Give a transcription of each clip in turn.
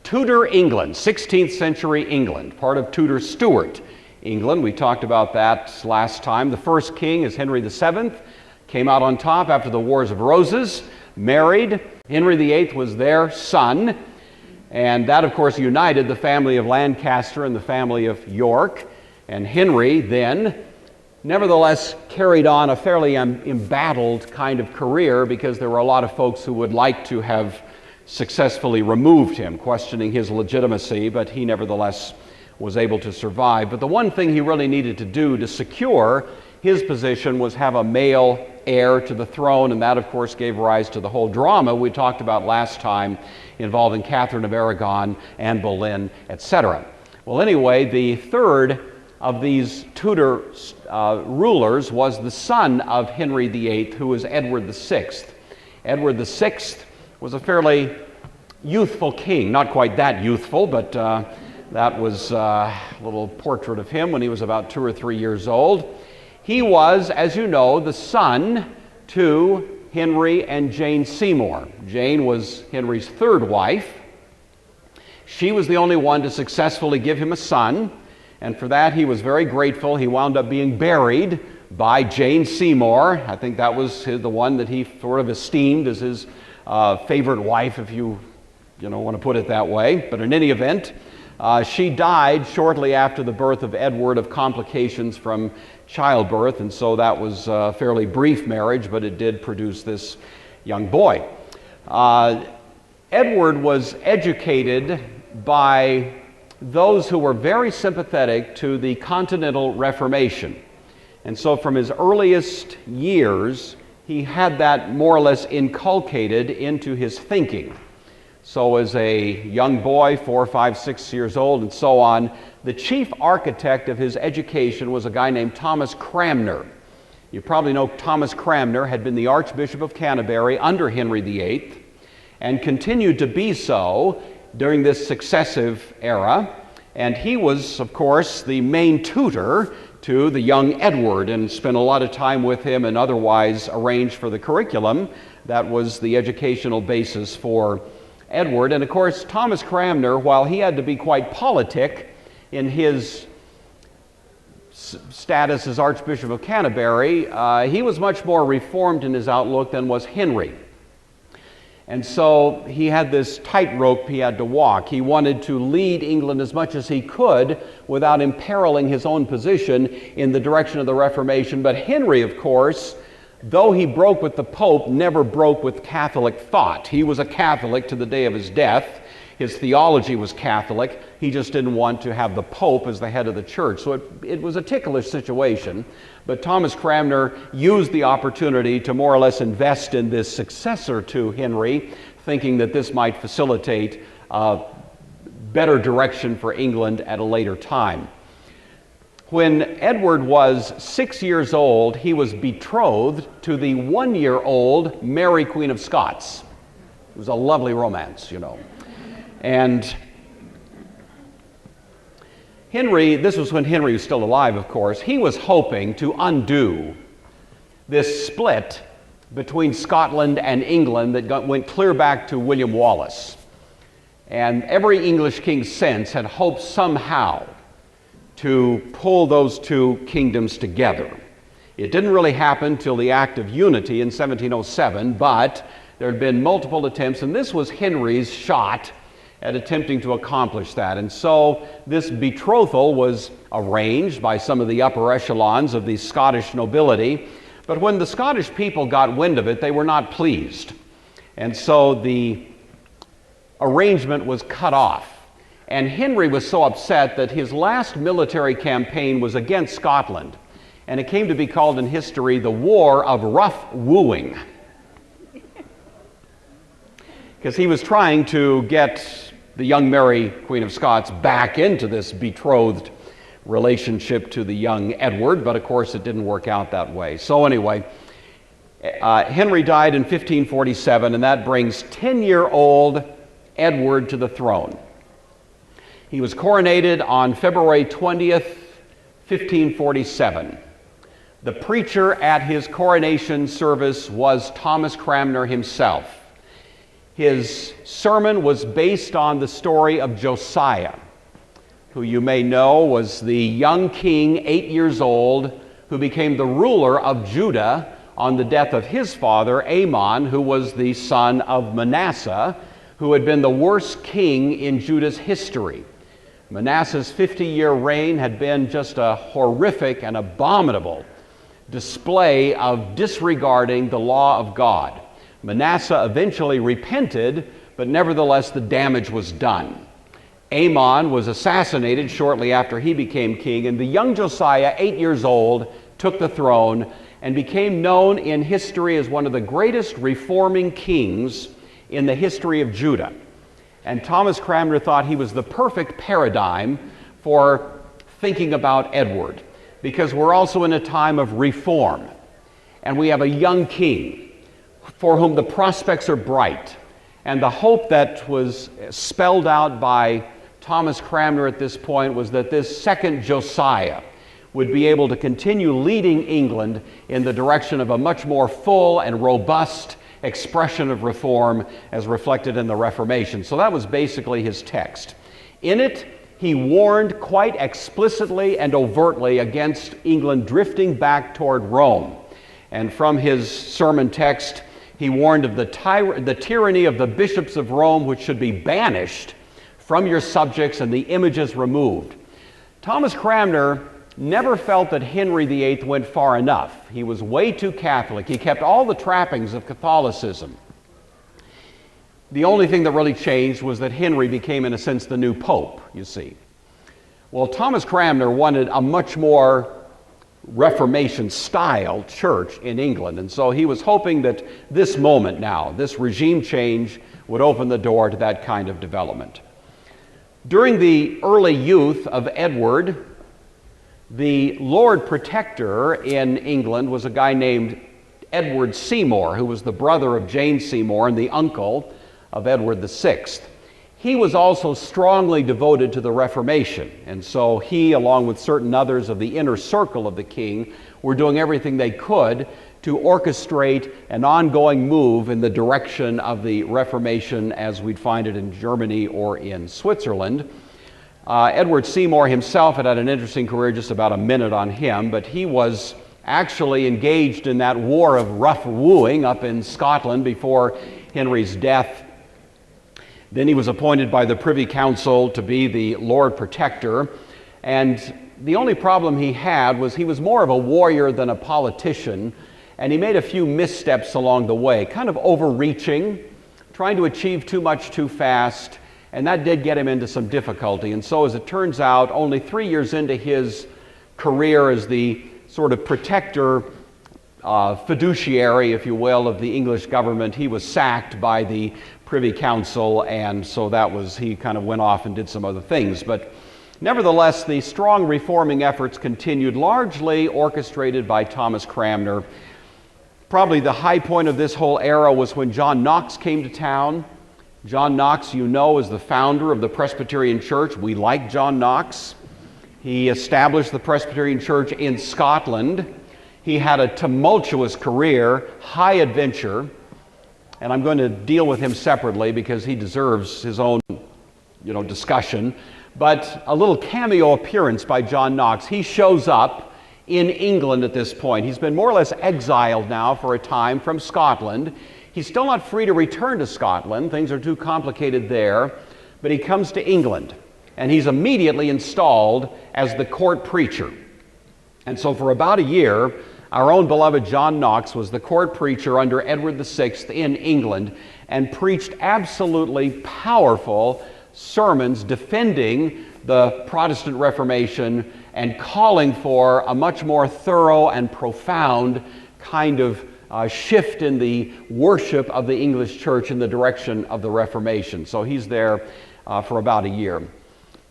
Tudor England, 16th century England, part of Tudor Stuart England. We talked about that last time. The first king is Henry VII, came out on top after the Wars of Roses, married. Henry VIII was their son, and that, of course, united the family of Lancaster and the family of York. And Henry then, nevertheless, carried on a fairly embattled kind of career because there were a lot of folks who would like to have successfully removed him, questioning his legitimacy, but he nevertheless was able to survive. But the one thing he really needed to do to secure his position was have a male heir to the throne, and that, of course, gave rise to the whole drama we talked about last time involving Catherine of Aragon, Anne Boleyn, etc. Well, anyway, the third of these Tudor rulers was the son of Henry VIII, who was Edward VI. Edward VI was a fairly youthful king, not quite that youthful, but that was a little portrait of him when he was about 2 or 3 years old. He was, as you know, the son to Henry and Jane Seymour. Jane was Henry's third wife. She was the only one to successfully give him a son, and for that he was very grateful. He wound up being buried by Jane Seymour. I think that was the one that he sort of esteemed as his favorite wife, if you want to put it that way. But in any event, she died shortly after the birth of Edward of complications from childbirth, and so that was a fairly brief marriage, but it did produce this young boy. Edward was educated by those who were very sympathetic to the Continental Reformation, and so from his earliest years, he had that more or less inculcated into his thinking. So as a young boy, 4, 5, 6 years old, and so on, the chief architect of his education was a guy named Thomas Cranmer. You probably know Thomas Cranmer had been the Archbishop of Canterbury under Henry VIII and continued to be so during this successive era. And he was, of course, the main tutor to the young Edward and spent a lot of time with him and otherwise arranged for the curriculum that was the educational basis for Edward. And of course, Thomas Cranmer, while he had to be quite politic in his status as Archbishop of Canterbury, he was much more reformed in his outlook than was Henry. And so he had this tightrope he had to walk. He wanted to lead England as much as he could without imperiling his own position in the direction of the Reformation. But Henry, of course, though he broke with the Pope, never broke with Catholic thought. He was a Catholic to the day of his death. His theology was Catholic. He just didn't want to have the Pope as the head of the church. So it was a ticklish situation. But Thomas Cranmer used the opportunity to more or less invest in this successor to Henry, thinking that this might facilitate better direction for England at a later time. When Edward was 6 years old, he was betrothed to the 1-year-old Mary, Queen of Scots. It was a lovely romance, And Henry, this was when Henry was still alive, of course, he was hoping to undo this split between Scotland and England that went clear back to William Wallace. And every English king since had hoped somehow to pull those two kingdoms together. It didn't really happen till the Act of Unity in 1707, but there had been multiple attempts, and this was Henry's shot at attempting to accomplish that. And so this betrothal was arranged by some of the upper echelons of the Scottish nobility, but when the Scottish people got wind of it, they were not pleased. And so the arrangement was cut off. And Henry was so upset that his last military campaign was against Scotland. And it came to be called in history the War of Rough Wooing. Because he was trying to get the young Mary, Queen of Scots, back into this betrothed relationship to the young Edward, but of course it didn't work out that way. So anyway, Henry died in 1547, and that brings 10-year-old Edward to the throne. He was coronated on February 20th, 1547. The preacher at his coronation service was Thomas Cranmer himself. His sermon was based on the story of Josiah, who you may know was the young king, 8 years old, who became the ruler of Judah on the death of his father, Amon, who was the son of Manasseh, who had been the worst king in Judah's history. Manasseh's 50-year reign had been just a horrific and abominable display of disregarding the law of God. Manasseh eventually repented, but nevertheless the damage was done. Amon was assassinated shortly after he became king, and the young Josiah, 8 years old, took the throne and became known in history as one of the greatest reforming kings in the history of Judah. And Thomas Cranmer thought he was the perfect paradigm for thinking about Edward, because we're also in a time of reform, and we have a young king for whom the prospects are bright. And the hope that was spelled out by Thomas Cranmer at this point was that this second Josiah would be able to continue leading England in the direction of a much more full and robust expression of reform as reflected in the Reformation. So that was basically his text. In it, he warned quite explicitly and overtly against England drifting back toward Rome. And from his sermon text, he warned of the tyranny of the bishops of Rome, which should be banished from your subjects and the images removed. Thomas Cranmer never felt that Henry VIII went far enough. He was way too Catholic. He kept all the trappings of Catholicism. The only thing that really changed was that Henry became, in a sense, the new pope, you see. Well, Thomas Cranmer wanted a much more Reformation-style church in England, and so he was hoping that this moment now, this regime change, would open the door to that kind of development. During the early youth of Edward, the Lord Protector in England was a guy named Edward Seymour, who was the brother of Jane Seymour and the uncle of Edward VI. He was also strongly devoted to the Reformation, and so he, along with certain others of the inner circle of the king, were doing everything they could to orchestrate an ongoing move in the direction of the Reformation as we'd find it in Germany or in Switzerland. Edward Seymour himself had an interesting career, just about a minute on him, but he was actually engaged in that war of rough wooing up in Scotland before Henry's death. Then he was appointed by the Privy Council to be the Lord Protector, and the only problem he had was he was more of a warrior than a politician, and he made a few missteps along the way, kind of overreaching, trying to achieve too much too fast, and that did get him into some difficulty. And so, as it turns out, only 3 years into his career as the sort of protector, fiduciary, if you will, of the English government, he was sacked by the Privy Council, and so he kind of went off and did some other things. But nevertheless, the strong reforming efforts continued, largely orchestrated by Thomas Cranmer. Probably the high point of this whole era was when John Knox came to town. John Knox, you know, is the founder of the Presbyterian Church. We like John Knox. He established the Presbyterian Church in Scotland. He had a tumultuous career, high adventure, and I'm going to deal with him separately because he deserves his own, discussion. But a little cameo appearance by John Knox. He shows up in England at this point. He's been more or less exiled now for a time from Scotland. He's still not free to return to Scotland. Things are too complicated there. But he comes to England, and he's immediately installed as the court preacher. And so for about a year, our own beloved John Knox was the court preacher under Edward VI in England and preached absolutely powerful sermons defending the Protestant Reformation and calling for a much more thorough and profound kind of shift in the worship of the English church in the direction of the Reformation. So he's there for about a year.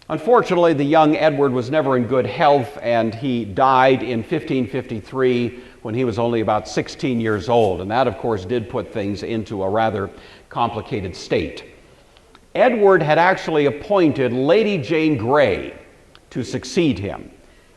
Unfortunately, the young Edward was never in good health, and he died in 1553 when he was only about 16 years old. And that, of course, did put things into a rather complicated state. Edward had actually appointed Lady Jane Grey to succeed him.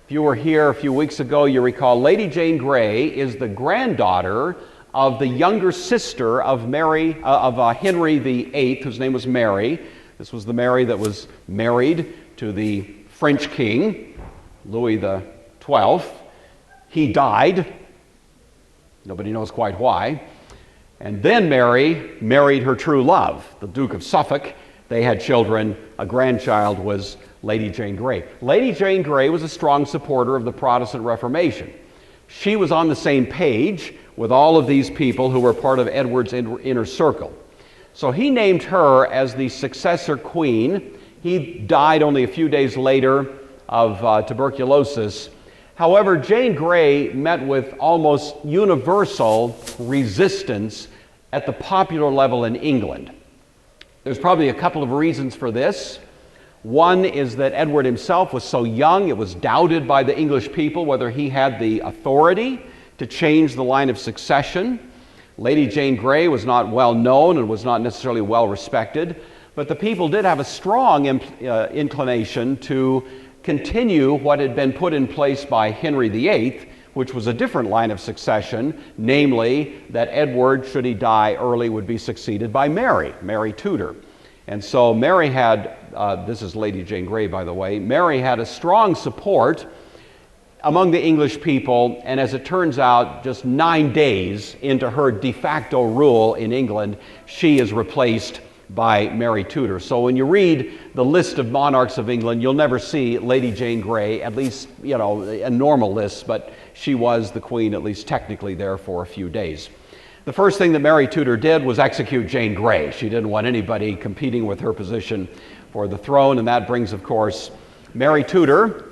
If you were here a few weeks ago, you recall Lady Jane Grey is the granddaughter of the younger sister of Henry VIII, whose name was Mary. This was the Mary that was married to the French king, Louis XII. He died. Nobody knows quite why. And then Mary married her true love, the Duke of Suffolk. They had children. A grandchild was Lady Jane Grey. Lady Jane Grey was a strong supporter of the Protestant Reformation. She was on the same page with all of these people who were part of Edward's inner circle. So he named her as the successor queen. He died only a few days later of tuberculosis. However, Jane Grey met with almost universal resistance at the popular level in England. There's probably a couple of reasons for this. One is that Edward himself was so young, it was doubted by the English people whether he had the authority to change the line of succession. Lady Jane Grey was not well known and was not necessarily well respected, but the people did have a strong inclination to continue what had been put in place by Henry VIII, which was a different line of succession, namely that Edward, should he die early, would be succeeded by Mary Tudor. And so Mary had, this is Lady Jane Grey, by the way, Mary had a strong support among the English people, and as it turns out, just 9 days into her de facto rule in England, she is replaced by Mary Tudor. So when you read the list of monarchs of England, you'll never see Lady Jane Grey, at least, a normal list, but she was the queen, at least technically, there for a few days. The first thing that Mary Tudor did was execute Jane Grey. She didn't want anybody competing with her position for the throne, and that brings, of course, Mary Tudor,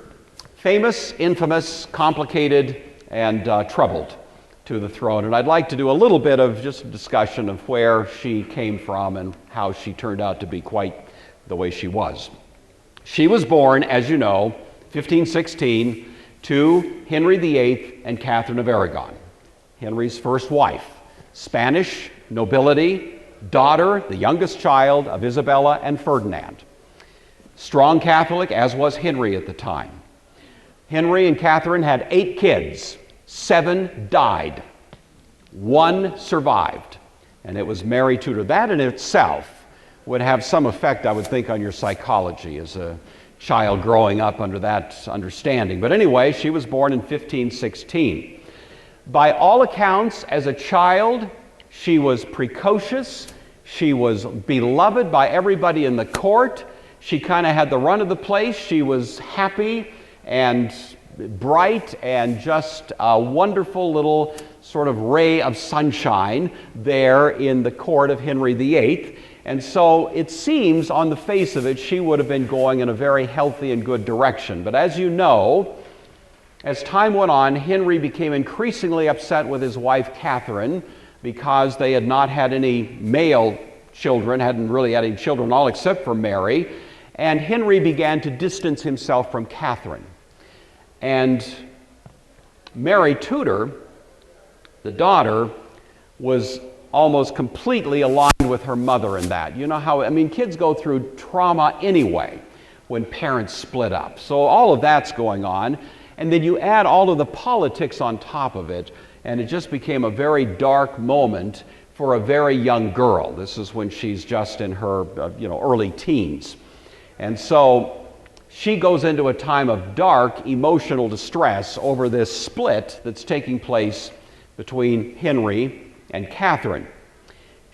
famous, infamous, complicated, and troubled, to the throne. And I'd like to do a little bit of just a discussion of where she came from and how she turned out to be quite the way she was. She was born, as you know, 1516, to Henry VIII and Catherine of Aragon, Henry's first wife, Spanish nobility, daughter, the youngest child of Isabella and Ferdinand. Strong Catholic, as was Henry at the time. Henry and Catherine had 8 kids. 7 died. 1 survived, and it was Mary Tudor. That in itself would have some effect, I would think, on your psychology as a child growing up under that understanding. But anyway, she was born in 1516. By all accounts, as a child, she was precocious. She was beloved by everybody in the court. She kind of had the run of the place. She was happy and bright and just a wonderful little sort of ray of sunshine there in the court of Henry VIII. And so it seems on the face of it she would have been going in a very healthy and good direction. But as you know, as time went on, Henry became increasingly upset with his wife Catherine because they had not had any male children, hadn't really had any children at all except for Mary. And Henry began to distance himself from Catherine. And Mary Tudor, the daughter, was almost completely aligned with her mother in that. You know how, kids go through trauma anyway when parents split up. So all of that's going on. And then you add all of the politics on top of it, and it just became a very dark moment for a very young girl. This is when she's just in her early teens. And so she goes into a time of dark emotional distress over this split that's taking place between Henry and Catherine.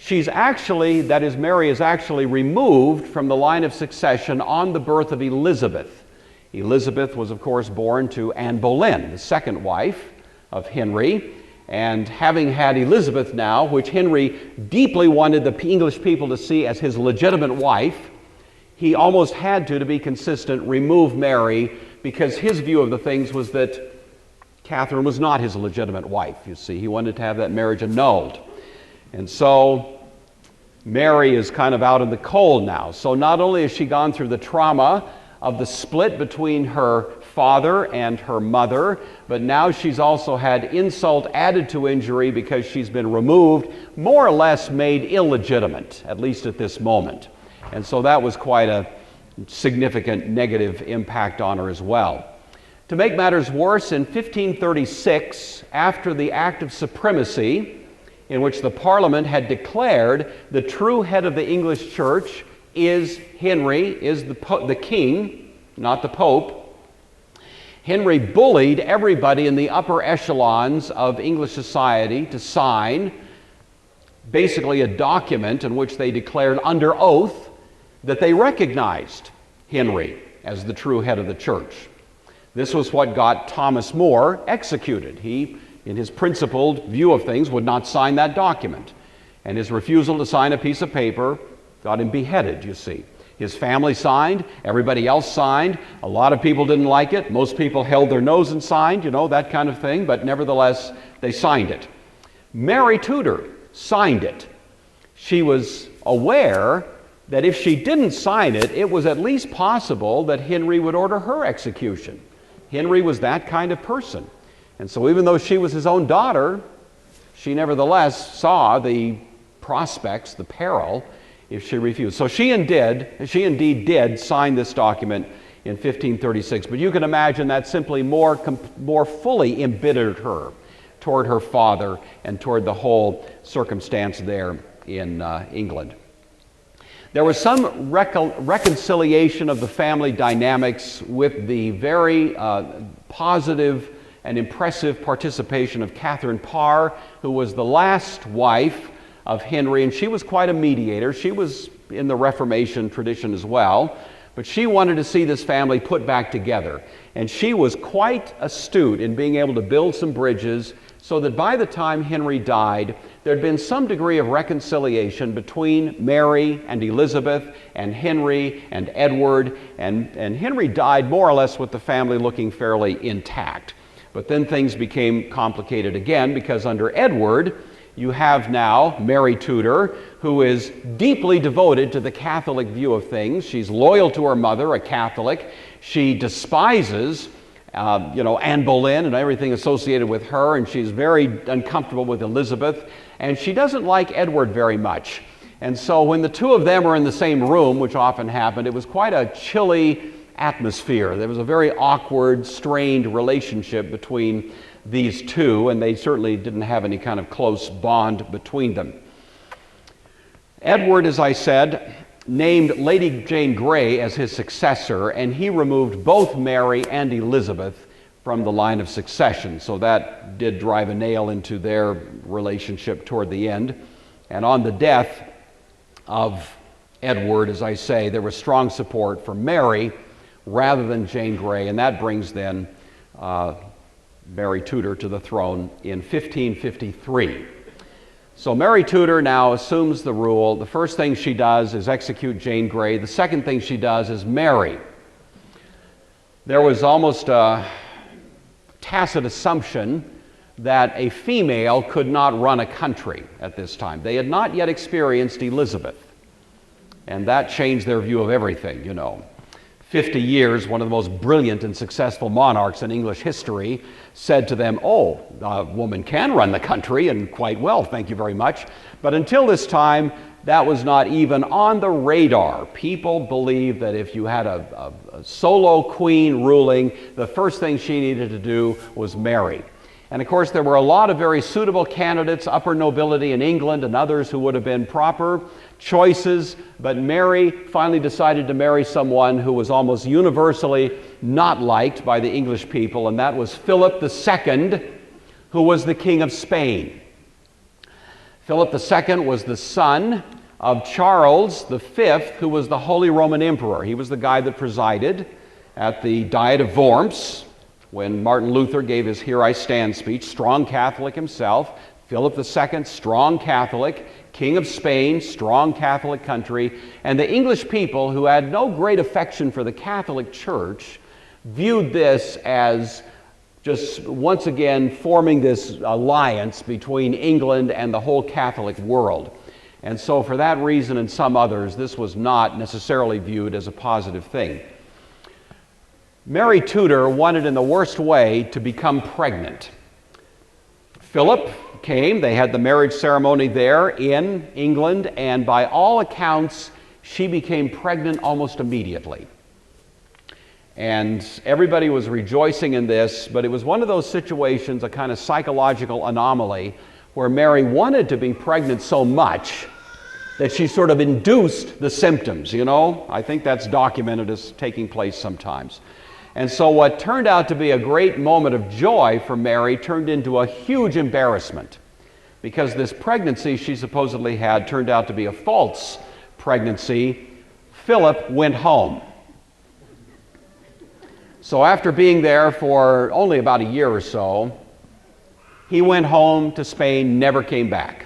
Mary is actually removed from the line of succession on the birth of Elizabeth. Elizabeth was, of course, born to Anne Boleyn, the second wife of Henry. And having had Elizabeth now, which Henry deeply wanted the English people to see as his legitimate wife, he almost had to be consistent, remove Mary, because his view of the things was that Catherine was not his legitimate wife, you see. He wanted to have that marriage annulled. And so Mary is kind of out in the cold now. So not only has she gone through the trauma of the split between her father and her mother, but now she's also had insult added to injury because she's been removed, more or less made illegitimate, at least at this moment. And so that was quite a significant negative impact on her as well. To make matters worse, in 1536, after the Act of Supremacy, in which the Parliament had declared the true head of the English Church is Henry, is the king, not the Pope. Henry bullied everybody in the upper echelons of English society to sign basically a document in which they declared under oath that they recognized Henry as the true head of the church. This was what got Thomas More executed. He, in his principled view of things, would not sign that document. And his refusal to sign a piece of paper got him beheaded, you see. His family signed, everybody else signed. A lot of people didn't like it. Most people held their nose and signed, you know, that kind of thing. But nevertheless, they signed it. Mary Tudor signed it. She was aware that if she didn't sign it, it was at least possible that Henry would order her execution. Henry was that kind of person. And so even though she was his own daughter, she nevertheless saw the prospects, the peril, if she refused. So she indeed did sign this document in 1536. But you can imagine that simply more fully embittered her toward her father and toward the whole circumstance there in England. There was some reconciliation of the family dynamics with the very positive and impressive participation of Catherine Parr, who was the last wife of Henry, and she was quite a mediator. She was in the Reformation tradition as well, but she wanted to see this family put back together. And she was quite astute in being able to build some bridges so that by the time Henry died, there had been some degree of reconciliation between Mary and Elizabeth and Henry and Edward, and Henry died more or less with the family looking fairly intact. But then things became complicated again, because under Edward, you have now Mary Tudor, who is deeply devoted to the Catholic view of things. She's loyal to her mother, a Catholic. She despises, Anne Boleyn and everything associated with her, and she's very uncomfortable with Elizabeth, and she doesn't like Edward very much. And so when the two of them were in the same room, which often happened, it was quite a chilly atmosphere. There was a very awkward, strained relationship between these two, and they certainly didn't have any kind of close bond between them. Edward, as I said, named Lady Jane Grey as his successor, and he removed both Mary and Elizabeth from the line of succession. So that did drive a nail into their relationship toward the end. And on the death of Edward, as I say, there was strong support for Mary rather than Jane Grey, and that brings then Mary Tudor to the throne in 1553. So Mary Tudor now assumes the rule. The first thing she does is execute Jane Grey. The second thing she does is marry. There was almost a tacit assumption that a female could not run a country at this time. They had not yet experienced Elizabeth, and that changed their view of everything, you know. 50 years, one of the most brilliant and successful monarchs in English history said to them, "Oh, a woman can run the country, and quite well, thank you very much." But until this time, that was not even on the radar. People believed that if you had a solo queen ruling, the first thing she needed to do was marry. And of course, there were a lot of very suitable candidates, upper nobility in England and others who would have been proper choices, but Mary finally decided to marry someone who was almost universally not liked by the English people, and that was Philip II, who was the King of Spain. Philip II was the son of Charles V, who was the Holy Roman Emperor. He was the guy that presided at the Diet of Worms when Martin Luther gave his Here I Stand speech. Strong Catholic himself. Philip II, strong Catholic. King of Spain, strong Catholic country. And the English people, who had no great affection for the Catholic Church, viewed this as just once again forming this alliance between England and the whole Catholic world. And so for that reason and some others, this was not necessarily viewed as a positive thing. Mary Tudor wanted in the worst way to become pregnant. Philip came, they had the marriage ceremony there in England, and by all accounts, she became pregnant almost immediately. And everybody was rejoicing in this, but it was one of those situations, a kind of psychological anomaly, where Mary wanted to be pregnant so much that she sort of induced the symptoms, you know? I think that's documented as taking place sometimes. And so what turned out to be a great moment of joy for Mary turned into a huge embarrassment, because this pregnancy she supposedly had turned out to be a false pregnancy. Philip went home. So after being there for only about a year or so, he went home to Spain, never came back.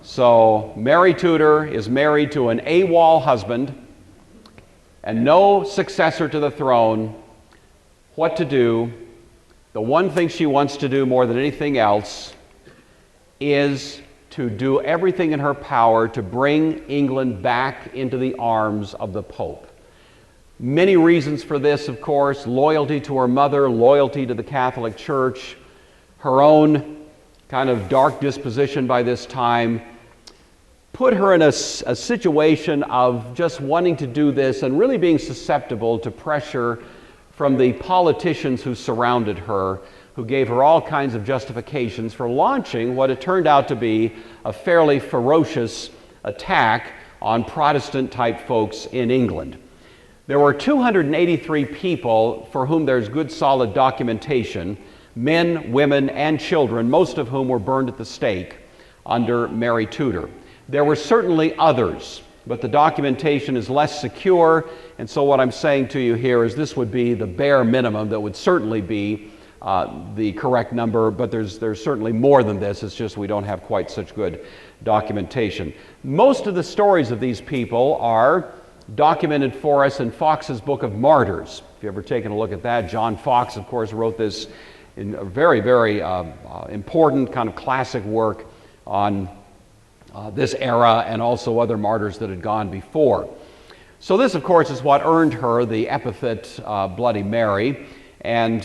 So Mary Tudor is married to an AWOL husband and no successor to the throne. What to do? The one thing she wants to do more than anything else is to do everything in her power to bring England back into the arms of the Pope. Many reasons for this, of course: loyalty to her mother, loyalty to the Catholic Church, her own kind of dark disposition by this time put her in a situation of just wanting to do this and really being susceptible to pressure from the politicians who surrounded her, who gave her all kinds of justifications for launching what it turned out to be a fairly ferocious attack on Protestant-type folks in England. There were 283 people for whom there's good solid documentation, men, women, and children, most of whom were burned at the stake under Mary Tudor. There were certainly others, but the documentation is less secure, and so what I'm saying to you here is this would be the bare minimum that would certainly be the correct number, but there's certainly more than this. It's just we don't have quite such good documentation. Most of the stories of these people are documented for us in Fox's Book of Martyrs. If you've ever taken a look at that, John Fox, of course, wrote this in a very, very important kind of classic work on this era and also other martyrs that had gone before. So this, of course, is what earned her the epithet Bloody Mary. And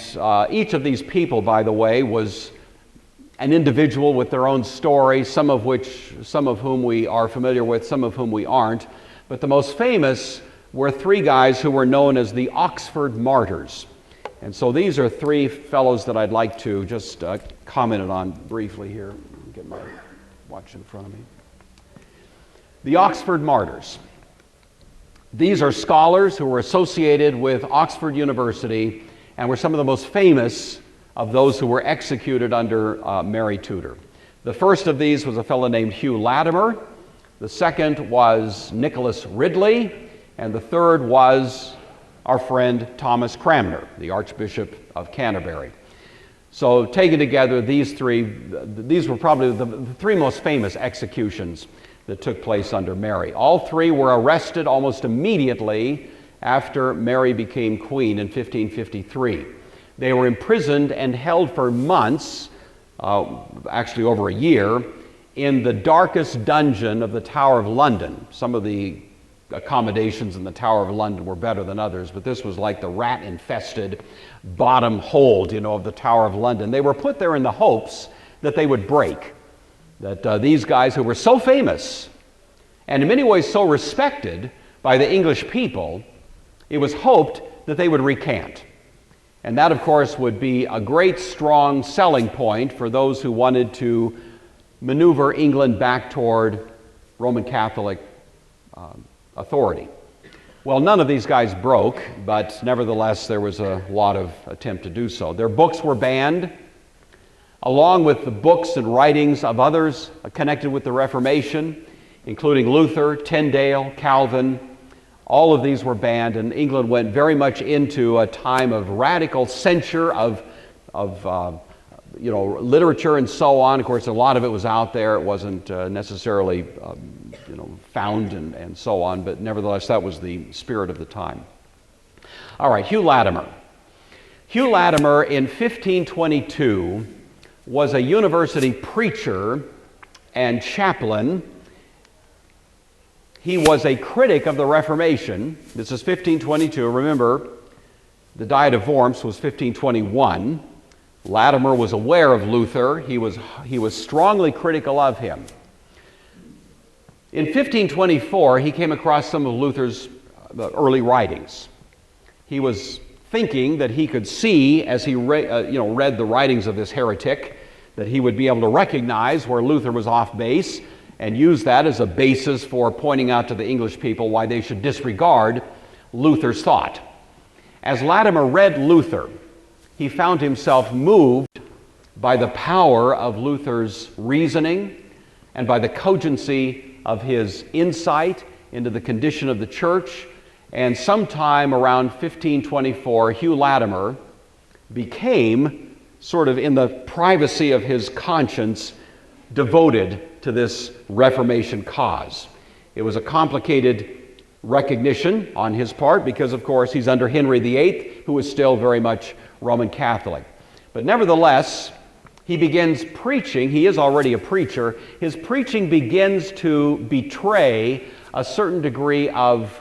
each of these people, by the way, was an individual with their own story, some of whom we are familiar with, some of whom we aren't. But the most famous were three guys who were known as the Oxford Martyrs. And so these are three fellows that I'd like to just comment on briefly here. Get my watch in front of me. The Oxford Martyrs. These are scholars who were associated with Oxford University and were some of the most famous of those who were executed under Mary Tudor. The first of these was a fellow named Hugh Latimer. The second was Nicholas Ridley. And the third was our friend Thomas Cranmer, the Archbishop of Canterbury. So taken together, these were probably the three most famous executions that took place under Mary. All three were arrested almost immediately after Mary became queen in 1553. They were imprisoned and held for months, actually over a year, in the darkest dungeon of the Tower of London. Some of the accommodations in the Tower of London were better than others, but this was like the rat-infested bottom hold, of the Tower of London. They were put there in the hopes that they would break, that these guys who were so famous and in many ways so respected by the English people, it was hoped that they would recant. And that, of course, would be a great, strong selling point for those who wanted to maneuver England back toward Roman Catholic authority. Well, none of these guys broke, but nevertheless, there was a lot of attempt to do so. Their books were banned, along with the books and writings of others connected with the Reformation, including Luther, Tyndale, Calvin. All of these were banned, and England went very much into a time of radical censure of literature and so on. Of course, a lot of it was out there. It wasn't necessarily found and so on, but nevertheless, that was the spirit of the time. All right, Hugh Latimer. Hugh Latimer in 1522 was a university preacher and chaplain. He was a critic of the Reformation. This is 1522. Remember, the Diet of Worms was 1521. Latimer was aware of Luther. He was strongly critical of him. In 1524, he came across some of Luther's early writings. He was thinking that he could see, as he read the writings of this heretic, that he would be able to recognize where Luther was off base and use that as a basis for pointing out to the English people why they should disregard Luther's thought. As Latimer read Luther, he found himself moved by the power of Luther's reasoning and by the cogency of his insight into the condition of the church. And sometime around 1524, Hugh Latimer became, sort of in the privacy of his conscience, devoted to this Reformation cause. It was a complicated recognition on his part because, of course, he's under Henry VIII, who is still very much Roman Catholic. But nevertheless, he begins preaching. He is already a preacher. His preaching begins to betray a certain degree of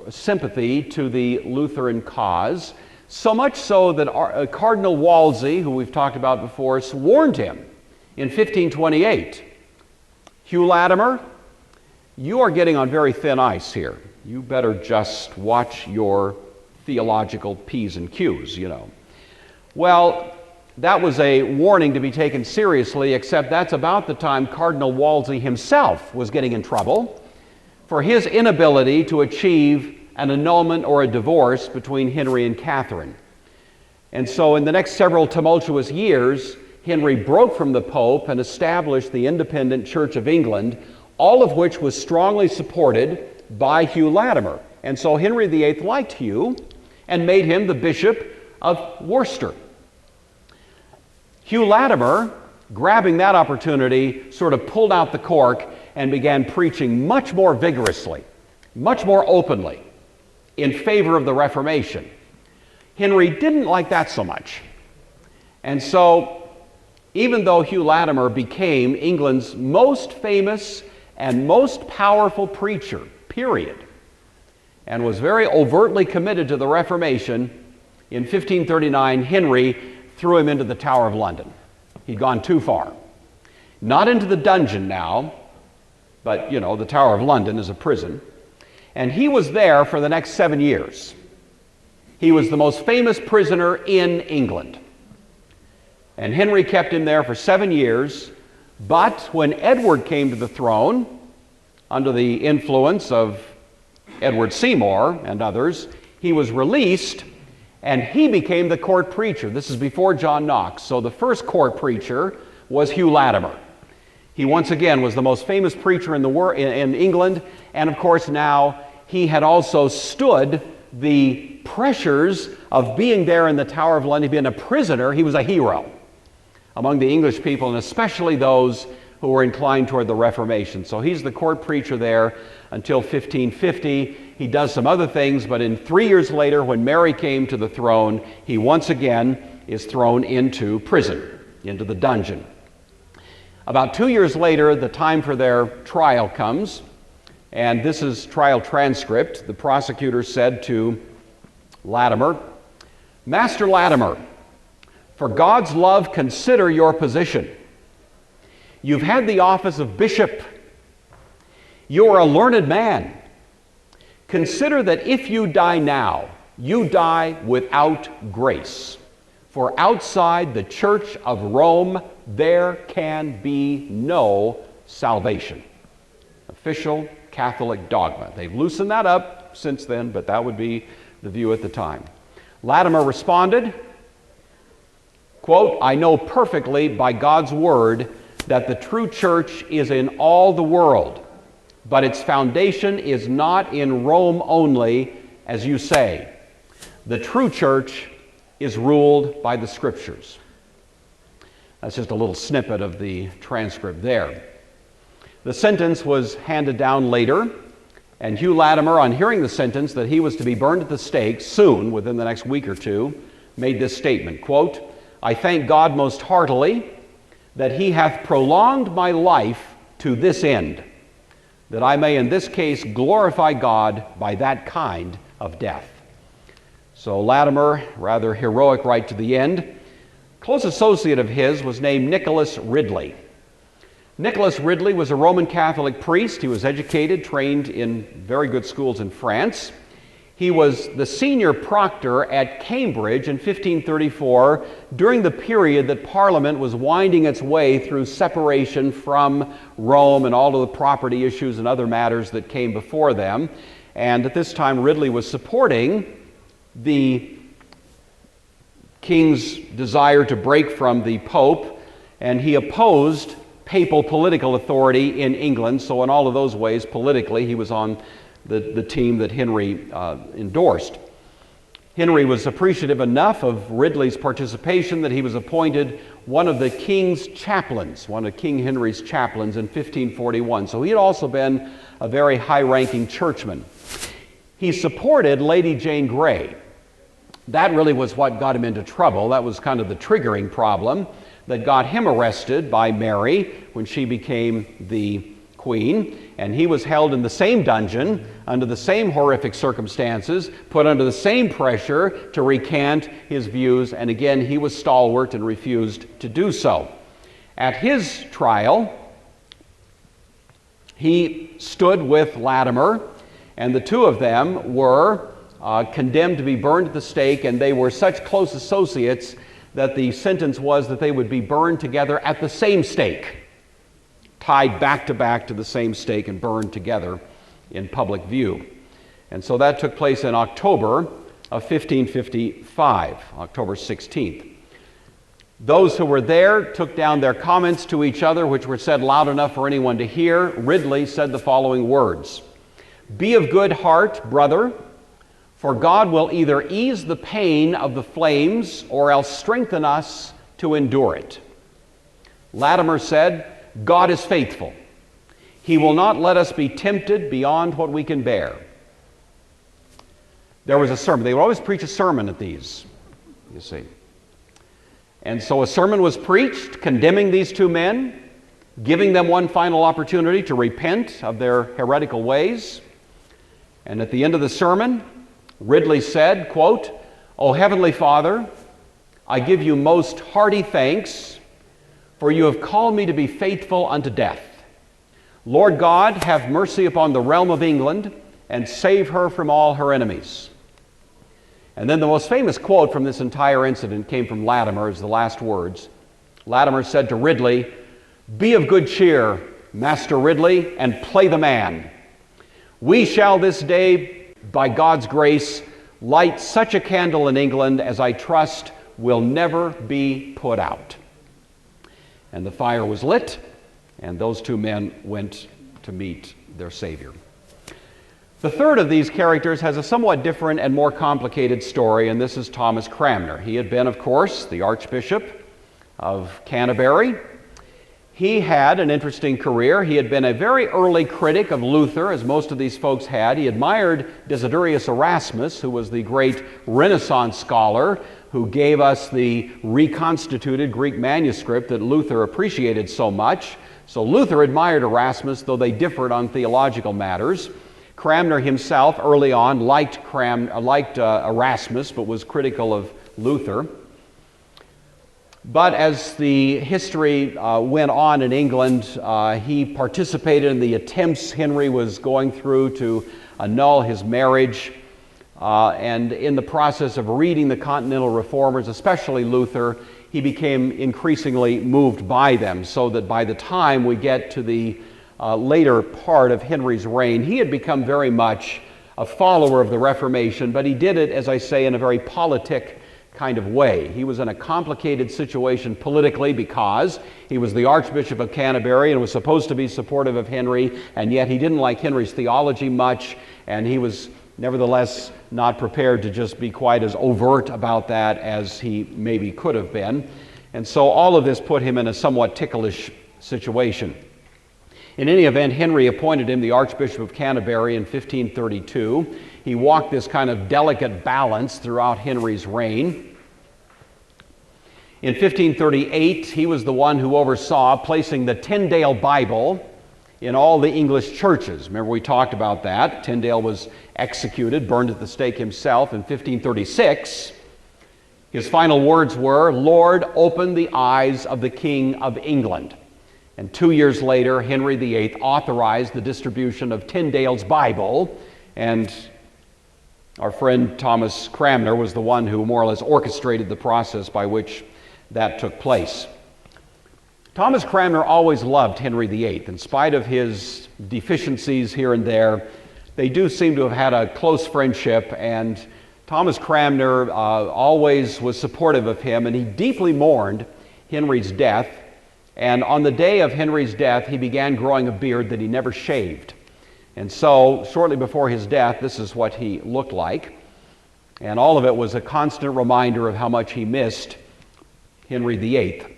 sympathy to the Lutheran cause, so much so that Cardinal Wolsey, who we've talked about before, warned him in 1528, Hugh Latimer, you are getting on very thin ice here. You better just watch your theological P's and Q's, you know. Well, that was a warning to be taken seriously, except that's about the time Cardinal Wolsey himself was getting in trouble for his inability to achieve an annulment or a divorce between Henry and Catherine. And so in the next several tumultuous years, Henry broke from the Pope and established the independent Church of England, all of which was strongly supported by Hugh Latimer. And so Henry VIII liked Hugh and made him the Bishop of Worcester. Hugh Latimer, grabbing that opportunity, sort of pulled out the cork and began preaching much more vigorously, much more openly in favor of the Reformation. Henry didn't like that so much. And so, even though Hugh Latimer became England's most famous and most powerful preacher, period, and was very overtly committed to the Reformation, in 1539, Henry threw him into the Tower of London. He'd gone too far. Not into the dungeon now, but, you know, the Tower of London is a prison. And he was there for the next 7 years. He was the most famous prisoner in England. And Henry kept him there for 7 years. But when Edward came to the throne, under the influence of Edward Seymour and others, he was released and he became the court preacher. This is before John Knox. So the first court preacher was Hugh Latimer. He once again was the most famous preacher in England, and of course now he had also stood the pressures of being there in the Tower of London, being a prisoner. He was a hero among the English people, and especially those who were inclined toward the Reformation. So he's the court preacher there until 1550. He does some other things, but in 3 years later, when Mary came to the throne, he once again is thrown into prison, into the dungeon. About 2 years later, the time for their trial comes, and this is trial transcript. The prosecutor said to Latimer, "Master Latimer, for God's love, consider your position. You've had the office of bishop. You are a learned man. Consider that if you die now, you die without grace. For outside the Church of Rome, there can be no salvation." Official Catholic dogma. They've loosened that up since then, but that would be the view at the time. Latimer responded, quote, "I know perfectly by God's word that the true church is in all the world, but its foundation is not in Rome only, as you say. The true church is ruled by the Scriptures." That's just a little snippet of the transcript there. The sentence was handed down later, and Hugh Latimer, on hearing the sentence that he was to be burned at the stake soon, within the next week or two, made this statement, quote, "I thank God most heartily that he hath prolonged my life to this end, that I may in this case glorify God by that kind of death." So Latimer, rather heroic right to the end. Close associate of his was named Nicholas Ridley. Nicholas Ridley was a Roman Catholic priest. He was educated, trained in very good schools in France. He was the senior proctor at Cambridge in 1534 during the period that Parliament was winding its way through separation from Rome and all of the property issues and other matters that came before them. And at this time, Ridley was supporting the king's desire to break from the Pope, and he opposed papal political authority in England. So in all of those ways, politically, he was on the team that Henry endorsed. Henry was appreciative enough of Ridley's participation that he was appointed one of the king's chaplains, one of King Henry's chaplains in 1541. So he had also been a very high-ranking churchman. He supported Lady Jane Grey. That really was what got him into trouble. That was kind of the triggering problem that got him arrested by Mary when she became the queen, and he was held in the same dungeon under the same horrific circumstances, put under the same pressure to recant his views, and again he was stalwart and refused to do so. At his trial, he stood with Latimer, and the two of them were condemned to be burned at the stake, and they were such close associates that the sentence was that they would be burned together at the same stake, tied back to the same stake and burned together in public view. And so that took place in October of 1555, October 16th. Those who were there took down their comments to each other, which were said loud enough for anyone to hear. Ridley said the following words: "Be of good heart, brother, for God will either ease the pain of the flames or else strengthen us to endure it." Latimer said, "God is faithful. He will not let us be tempted beyond what we can bear." There was a sermon. They would always preach a sermon at these, you see. And so a sermon was preached condemning these two men, giving them one final opportunity to repent of their heretical ways. And at the end of the sermon, Ridley said, quote, "O Heavenly Father, I give you most hearty thanks, for you have called me to be faithful unto death. Lord God, have mercy upon the realm of England and save her from all her enemies." And then the most famous quote from this entire incident came from Latimer as the last words. Latimer said to Ridley, "Be of good cheer, Master Ridley, and play the man. We shall this day, by God's grace, light such a candle in England as I trust will never be put out." And the fire was lit, and those two men went to meet their Savior. The third of these characters has a somewhat different and more complicated story, and this is Thomas Cranmer. He had been, of course, the Archbishop of Canterbury. He had an interesting career. He had been a very early critic of Luther, as most of these folks had. He admired Desiderius Erasmus, who was the great Renaissance scholar who gave us the reconstituted Greek manuscript that Luther appreciated so much. So Luther admired Erasmus, though they differed on theological matters. Cranmer himself, early on, liked Erasmus, but was critical of Luther. But as the history went on in England, he participated in the attempts Henry was going through to annul his marriage. And in the process of reading the Continental Reformers, especially Luther, he became increasingly moved by them, so that by the time we get to the later part of Henry's reign, he had become very much a follower of the Reformation, but he did it, as I say, in a very politic kind of way. He was in a complicated situation politically because he was the Archbishop of Canterbury and was supposed to be supportive of Henry, and yet he didn't like Henry's theology much, and he was nevertheless not prepared to just be quite as overt about that as he maybe could have been. And so all of this put him in a somewhat ticklish situation. In any event, Henry appointed him the Archbishop of Canterbury in 1532. He walked this kind of delicate balance throughout Henry's reign. In 1538, he was the one who oversaw placing the Tyndale Bible in all the English churches. Remember, we talked about that. Tyndale was executed, burned at the stake himself in 1536. His final words were, "Lord, open the eyes of the King of England." And 2 years later, Henry VIII authorized the distribution of Tyndale's Bible, and Our friend Thomas Cranmer was the one who more or less orchestrated the process by which that took place. Thomas Cranmer always loved Henry VIII. In spite of his deficiencies here and there, they do seem to have had a close friendship, and Thomas Cranmer always was supportive of him, and he deeply mourned Henry's death. And on the day of Henry's death, he began growing a beard that he never shaved. And so, shortly before his death, this is what he looked like. And all of it was a constant reminder of how much he missed Henry VIII.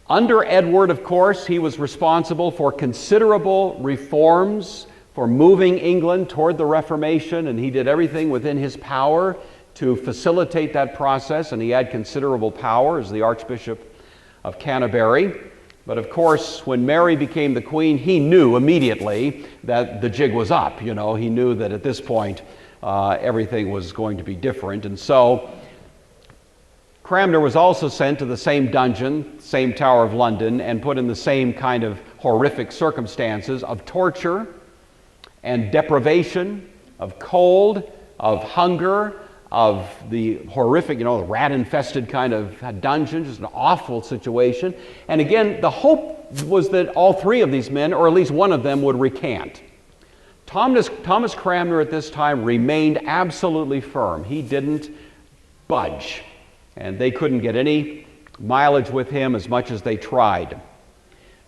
Under Edward, of course, he was responsible for considerable reforms, for moving England toward the Reformation, and he did everything within his power to facilitate that process, and he had considerable power as the Archbishop of Canterbury. But of course, when Mary became the queen, he knew immediately that the jig was up. He knew that at this point everything was going to be different. And so Cranmer was also sent to the same dungeon, same Tower of London, and put in the same kind of horrific circumstances of torture and deprivation, of cold, of hunger, of the horrific, the rat-infested kind of dungeon, just an awful situation. And again, the hope was that all three of these men, or at least one of them, would recant. Thomas Cranmer at this time remained absolutely firm. He didn't budge, and they couldn't get any mileage with him as much as they tried.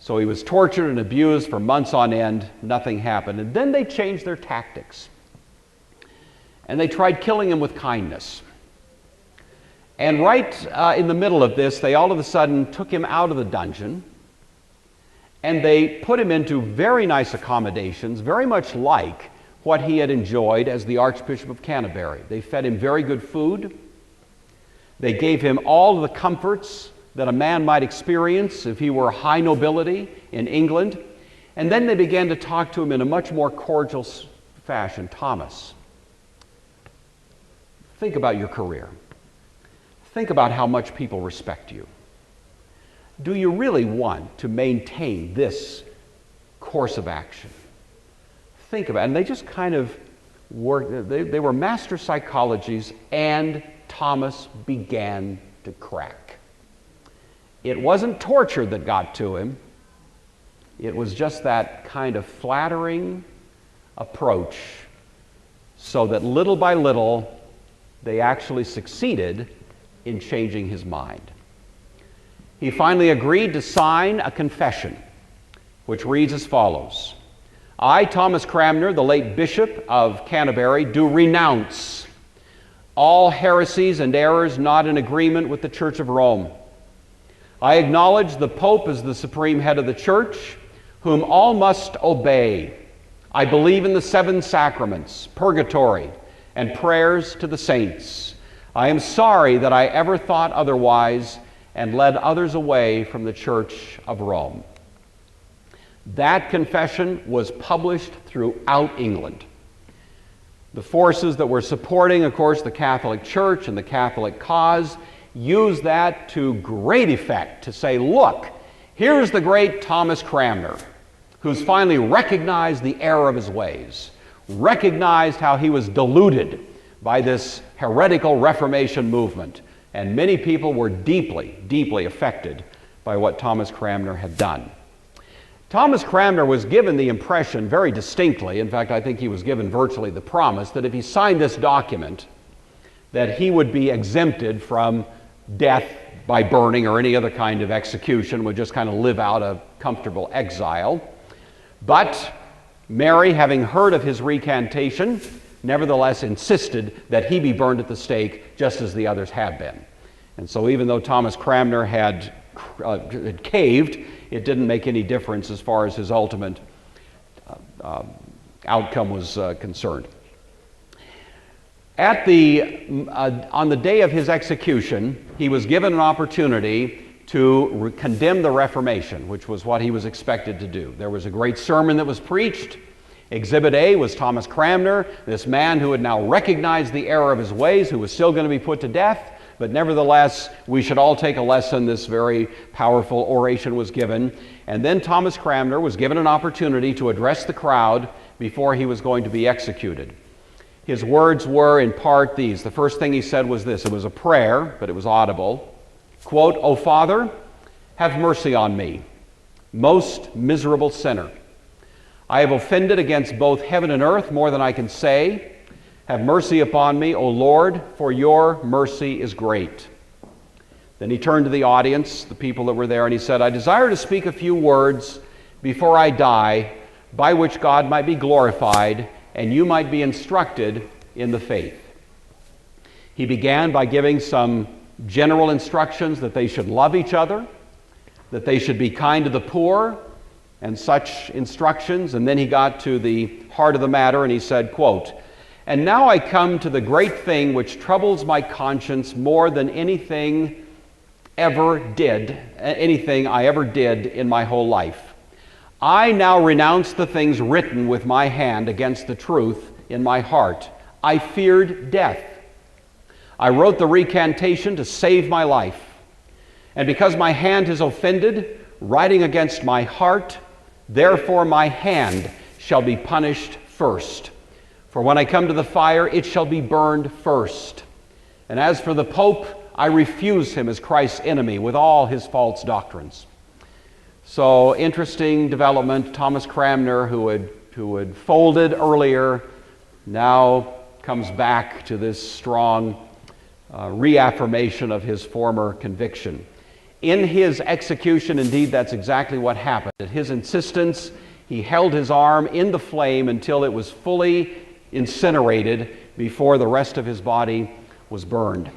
So he was tortured and abused for months on end. Nothing happened. And then they changed their tactics. And they tried killing him with kindness. And right in the middle of this, they all of a sudden took him out of the dungeon, and they put him into very nice accommodations, very much like what he had enjoyed as the Archbishop of Canterbury. They fed him very good food. They gave him all of the comforts that a man might experience if he were high nobility in England. And then they began to talk to him in a much more cordial fashion. Thomas, think about your career. Think about how much people respect you. Do you really want to maintain this course of action? Think about it. And they just kind of worked. They were master psychologists, and Thomas began to crack. It wasn't torture that got to him. It was just that kind of flattering approach, so that little by little, they actually succeeded in changing his mind. He finally agreed to sign a confession, which reads as follows: I, Thomas Cranmer, the late Bishop of Canterbury, do renounce all heresies and errors not in agreement with the Church of Rome. I acknowledge the Pope as the supreme head of the Church, whom all must obey. I believe in the 7 sacraments, purgatory, and prayers to the saints. I am sorry that I ever thought otherwise and led others away from the Church of Rome. That confession was published throughout England. The forces that were supporting, of course, the Catholic Church and the Catholic cause used that to great effect to say, look, here's the great Thomas Cranmer, who's finally recognized the error of his ways, recognized how he was deluded by this heretical Reformation movement. And many people were deeply, deeply affected by what Thomas Cranmer had done. Thomas Cranmer was given the impression very distinctly, in fact, I think he was given virtually the promise, that if he signed this document, that he would be exempted from death by burning or any other kind of execution, would just kind of live out a comfortable exile. But Mary, having heard of his recantation, nevertheless insisted that he be burned at the stake just as the others had been. And so even though Thomas Cranmer had caved, it didn't make any difference as far as his ultimate outcome was concerned. On the day of his execution, he was given an opportunity to condemn the Reformation, which was what he was expected to do. There was a great sermon that was preached. Exhibit A was Thomas Cranmer, this man who had now recognized the error of his ways, who was still going to be put to death, but nevertheless, we should all take a lesson. This very powerful oration was given. And then Thomas Cranmer was given an opportunity to address the crowd before he was going to be executed. His words were in part these. The first thing he said was this. It was a prayer, but it was audible. Quote, "O Father, have mercy on me, most miserable sinner. I have offended against both heaven and earth more than I can say. Have mercy upon me, O Lord, for your mercy is great." Then he turned to the audience, the people that were there, and he said, "I desire to speak a few words before I die, by which God might be glorified and you might be instructed in the faith." He began by giving some general instructions that they should love each other, that they should be kind to the poor, and such instructions. And then he got to the heart of the matter and he said, quote, "And now I come to the great thing which troubles my conscience more than anything I ever did in my whole life. I now renounce the things written with my hand against the truth in my heart. I feared death. I wrote the recantation to save my life. And because my hand has offended, writing against my heart, therefore my hand shall be punished first. For when I come to the fire, it shall be burned first. And as for the Pope, I refuse him as Christ's enemy with all his false doctrines." So, interesting development. Thomas Cranmer, who had folded earlier, now comes back to this strong reaffirmation of his former conviction. In his execution, indeed, that's exactly what happened. At his insistence, he held his arm in the flame until it was fully incinerated before the rest of his body was burned.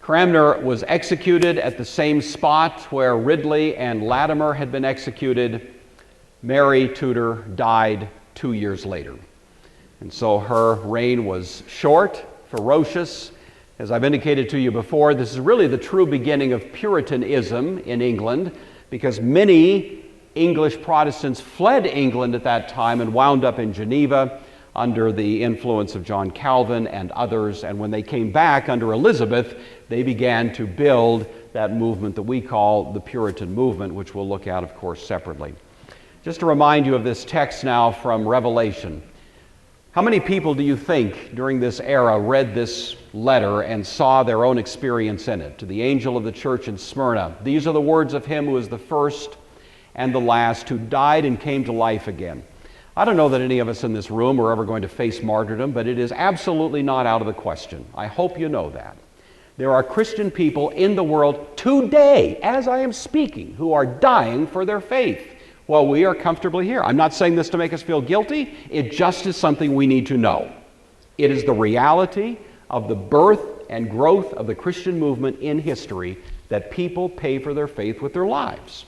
Cranmer was executed at the same spot where Ridley and Latimer had been executed. Mary Tudor died 2 years later. And so her reign was short, ferocious. As I've indicated to you before, this is really the true beginning of Puritanism in England, because many English Protestants fled England at that time and wound up in Geneva under the influence of John Calvin and others. And when they came back under Elizabeth, they began to build that movement that we call the Puritan movement, which we'll look at, of course, separately. Just to remind you of this text now from Revelation. How many people do you think during this era read this letter and saw their own experience in it? To the angel of the church in Smyrna, these are the words of him who is the first and the last, who died and came to life again. I don't know that any of us in this room are ever going to face martyrdom, but it is absolutely not out of the question. I hope you know that. There are Christian people in the world today, as I am speaking, who are dying for their faith while we are comfortably here. I'm not saying this to make us feel guilty. It just is something we need to know. It is the reality of the birth and growth of the Christian movement in history that people pay for their faith with their lives.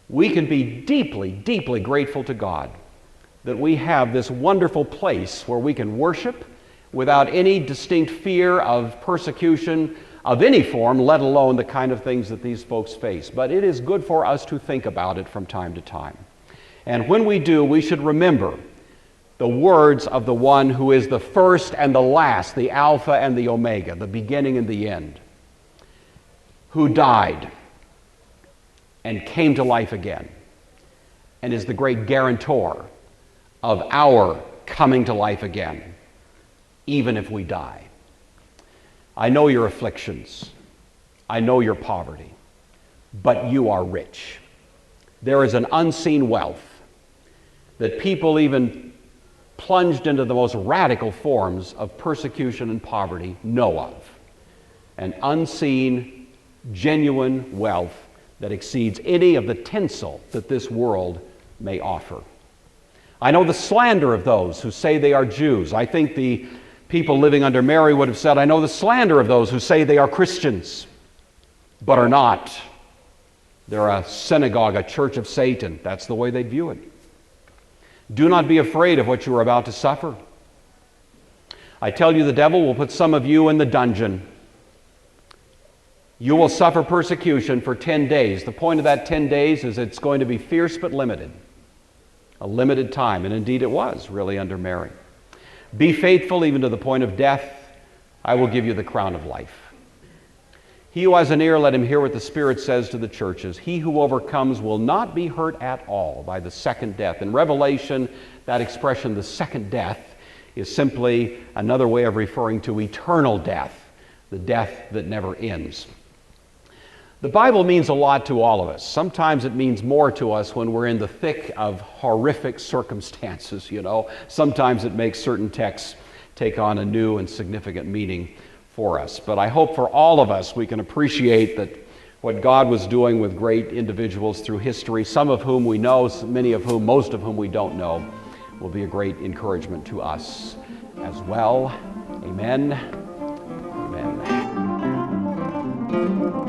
We can be deeply, deeply grateful to God that we have this wonderful place where we can worship without any distinct fear of persecution of any form, let alone the kind of things that these folks face. But it is good for us to think about it from time to time. And when we do, we should remember the words of the one who is the first and the last, the Alpha and the Omega, the beginning and the end, who died and came to life again, and is the great guarantor of our coming to life again, even if we die. I know your afflictions. I know your poverty, but you are rich. There is an unseen wealth that people even plunged into the most radical forms of persecution and poverty know of. An unseen, genuine wealth that exceeds any of the tinsel that this world may offer. I know the slander of those who say they are Jews. I think the people living under Mary would have said, I know the slander of those who say they are Christians, but are not. They're a synagogue, a church of Satan. That's the way they view it. Do not be afraid of what you are about to suffer. I tell you, the devil will put some of you in the dungeon. You will suffer persecution for 10 days. The point of that 10 days is it's going to be fierce but limited. A limited time, and indeed it was, really, under Mary. Be faithful even to the point of death. I will give you the crown of life. He who has an ear, let him hear what the Spirit says to the churches. He who overcomes will not be hurt at all by the second death. In Revelation, that expression, the second death, is simply another way of referring to eternal death, the death that never ends. The Bible means a lot to all of us. Sometimes it means more to us when we're in the thick of horrific circumstances, you know. Sometimes it makes certain texts take on a new and significant meaning for us. But I hope for all of us we can appreciate that what God was doing with great individuals through history, some of whom we know, many of whom, most of whom we don't know, will be a great encouragement to us as well. Amen. Amen.